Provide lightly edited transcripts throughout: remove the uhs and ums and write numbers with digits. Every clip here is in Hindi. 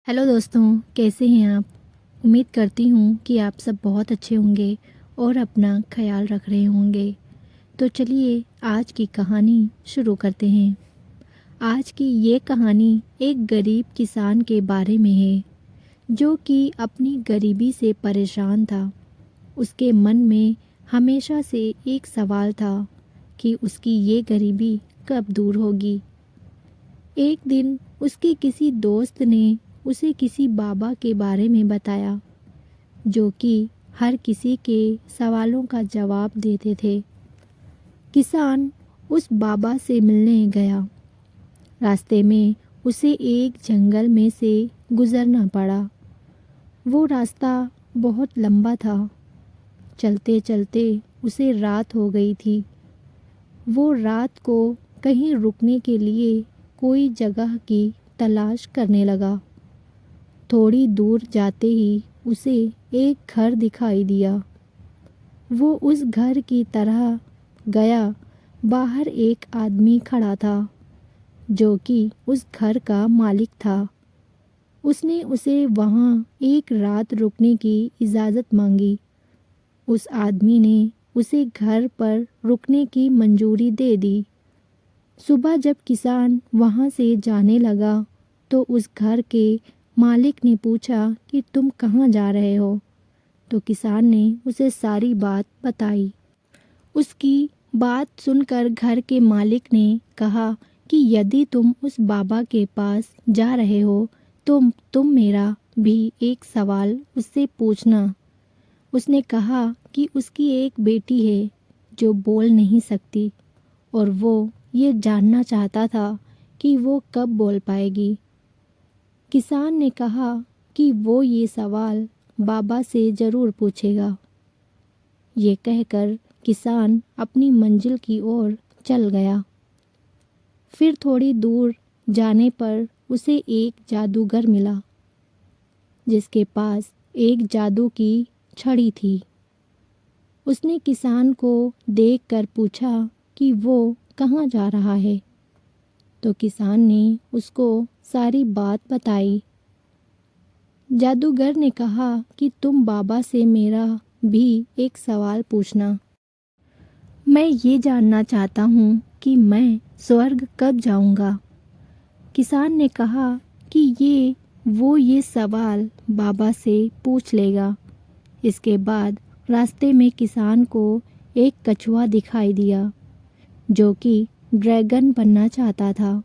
हेलो दोस्तों, कैसे हैं आप। उम्मीद करती हूँ कि आप सब बहुत अच्छे होंगे और अपना ख्याल रख रहे होंगे। तो चलिए आज की कहानी शुरू करते हैं। आज की ये कहानी एक गरीब किसान के बारे में है जो कि अपनी गरीबी से परेशान था। उसके मन में हमेशा से एक सवाल था कि उसकी ये गरीबी कब दूर होगी। एक दिन उसके किसी दोस्त ने उसे किसी बाबा के बारे में बताया जो कि हर किसी के सवालों का जवाब देते थे। किसान उस बाबा से मिलने गया। रास्ते में उसे एक जंगल में से गुजरना पड़ा। वो रास्ता बहुत लंबा था। चलते चलते उसे रात हो गई थी। वो रात को कहीं रुकने के लिए कोई जगह की तलाश करने लगा। थोड़ी दूर जाते ही उसे एक घर दिखाई दिया। वो उस घर की तरह गया। बाहर एक आदमी खड़ा था जो कि उस घर का मालिक था। उसने उसे वहाँ एक रात रुकने की इजाज़त मांगी। उस आदमी ने उसे घर पर रुकने की मंजूरी दे दी। सुबह जब किसान वहाँ से जाने लगा तो उस घर के मालिक ने पूछा कि तुम कहाँ जा रहे हो। तो किसान ने उसे सारी बात बताई। उसकी बात सुनकर घर के मालिक ने कहा कि यदि तुम उस बाबा के पास जा रहे हो तो तुम मेरा भी एक सवाल उससे पूछना। उसने कहा कि उसकी एक बेटी है जो बोल नहीं सकती और वो ये जानना चाहता था कि वो कब बोल पाएगी। किसान ने कहा कि वो ये सवाल बाबा से ज़रूर पूछेगा। ये कहकर किसान अपनी मंजिल की ओर चल गया। फिर थोड़ी दूर जाने पर उसे एक जादूगर मिला जिसके पास एक जादू की छड़ी थी। उसने किसान को देखकर पूछा कि वो कहाँ जा रहा है। तो किसान ने उसको सारी बात बताई। जादूगर ने कहा कि तुम बाबा से मेरा भी एक सवाल पूछना। मैं ये जानना चाहता हूँ कि मैं स्वर्ग कब जाऊँगा। किसान ने कहा कि ये सवाल बाबा से पूछ लेगा। इसके बाद रास्ते में किसान को एक कछुआ दिखाई दिया जो कि ड्रैगन बनना चाहता था।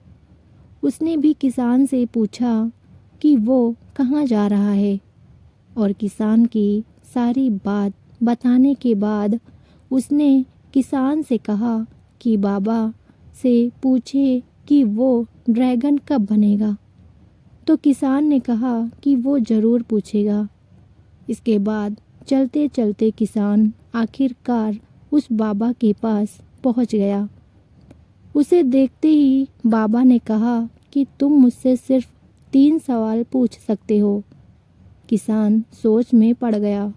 उसने भी किसान से पूछा कि वो कहाँ जा रहा है और किसान की सारी बात बताने के बाद उसने किसान से कहा कि बाबा से पूछे कि वो ड्रैगन कब बनेगा। तो किसान ने कहा कि वो ज़रूर पूछेगा। इसके बाद चलते चलते किसान आखिरकार उस बाबा के पास पहुंच गया। उसे देखते ही बाबा ने कहा कि तुम मुझसे सिर्फ 3 सवाल पूछ सकते हो। किसान सोच में पड़ गया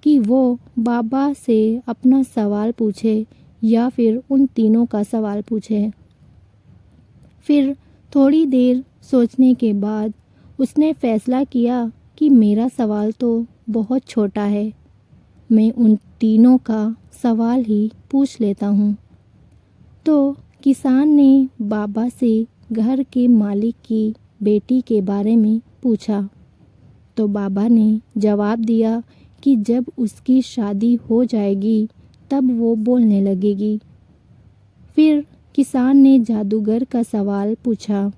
कि वो बाबा से अपना सवाल पूछे या फिर उन तीनों का सवाल पूछे। फिर थोड़ी देर सोचने के बाद उसने फैसला किया कि मेरा सवाल तो बहुत छोटा है, मैं उन तीनों का सवाल ही पूछ लेता हूँ। तो किसान ने बाबा से घर के मालिक की बेटी के बारे में पूछा। तो बाबा ने जवाब दिया कि जब उसकी शादी हो जाएगी तब वो बोलने लगेगी। फिर किसान ने जादूगर का सवाल पूछा।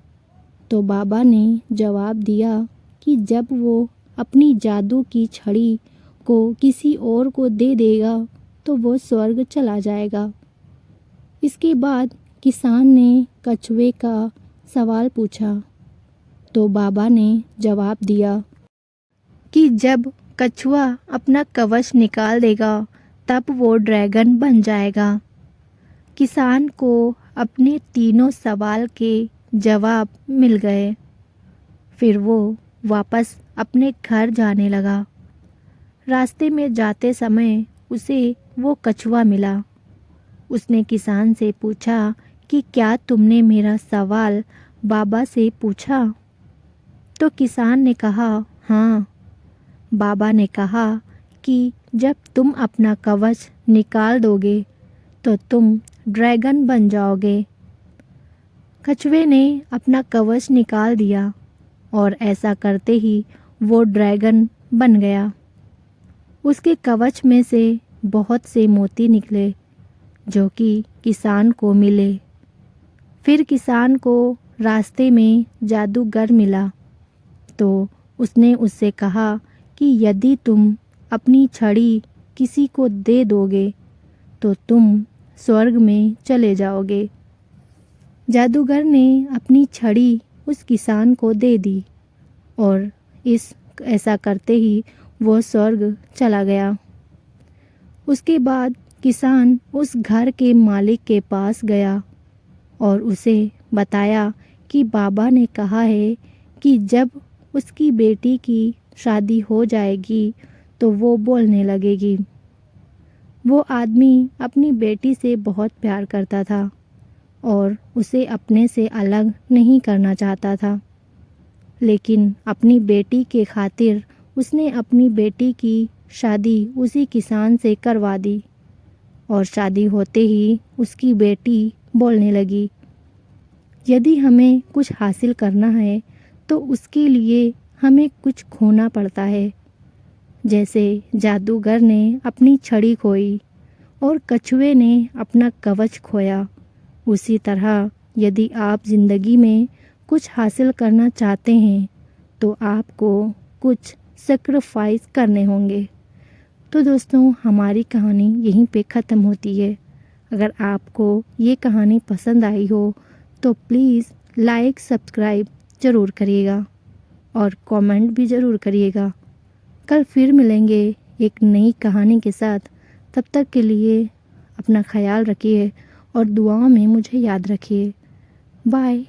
तो बाबा ने जवाब दिया कि जब वो अपनी जादू की छड़ी को किसी और को दे देगा तो वो स्वर्ग चला जाएगा। इसके बाद किसान ने कछुए का सवाल पूछा। तो बाबा ने जवाब दिया कि जब कछुआ अपना कवच निकाल देगा तब वो ड्रैगन बन जाएगा। किसान को अपने तीनों सवाल के जवाब मिल गए। फिर वो वापस अपने घर जाने लगा। रास्ते में जाते समय उसे वो कछुआ मिला। उसने किसान से पूछा कि क्या तुमने मेरा सवाल बाबा से पूछा। तो किसान ने कहा, हाँ। बाबा ने कहा कि जब तुम अपना कवच निकाल दोगे तो तुम ड्रैगन बन जाओगे। कछुए ने अपना कवच निकाल दिया और ऐसा करते ही वो ड्रैगन बन गया। उसके कवच में से बहुत से मोती निकले जो कि किसान को मिले। फिर किसान को रास्ते में जादूगर मिला तो उसने उससे कहा कि यदि तुम अपनी छड़ी किसी को दे दोगे तो तुम स्वर्ग में चले जाओगे। जादूगर ने अपनी छड़ी उस किसान को दे दी और ऐसा करते ही वो स्वर्ग चला गया। उसके बाद किसान उस घर के मालिक के पास गया और उसे बताया कि बाबा ने कहा है कि जब उसकी बेटी की शादी हो जाएगी तो वो बोलने लगेगी। वो आदमी अपनी बेटी से बहुत प्यार करता था और उसे अपने से अलग नहीं करना चाहता था, लेकिन अपनी बेटी के खातिर उसने अपनी बेटी की शादी उसी किसान से करवा दी और शादी होते ही उसकी बेटी बोलने लगी, यदि हमें कुछ हासिल करना है तो उसके लिए हमें कुछ खोना पड़ता है। जैसे जादूगर ने अपनी छड़ी खोई और कछुए ने अपना कवच खोया, उसी तरह यदि आप ज़िंदगी में कुछ हासिल करना चाहते हैं तो आपको कुछ सेक्रीफाइस करने होंगे। तो दोस्तों, हमारी कहानी यहीं पे ख़त्म होती है। अगर आपको ये कहानी पसंद आई हो तो प्लीज़ लाइक सब्सक्राइब ज़रूर करिएगा और कमेंट भी ज़रूर करिएगा। कल फिर मिलेंगे एक नई कहानी के साथ। तब तक के लिए अपना ख्याल रखिए और दुआओं में मुझे याद रखिए। बाय।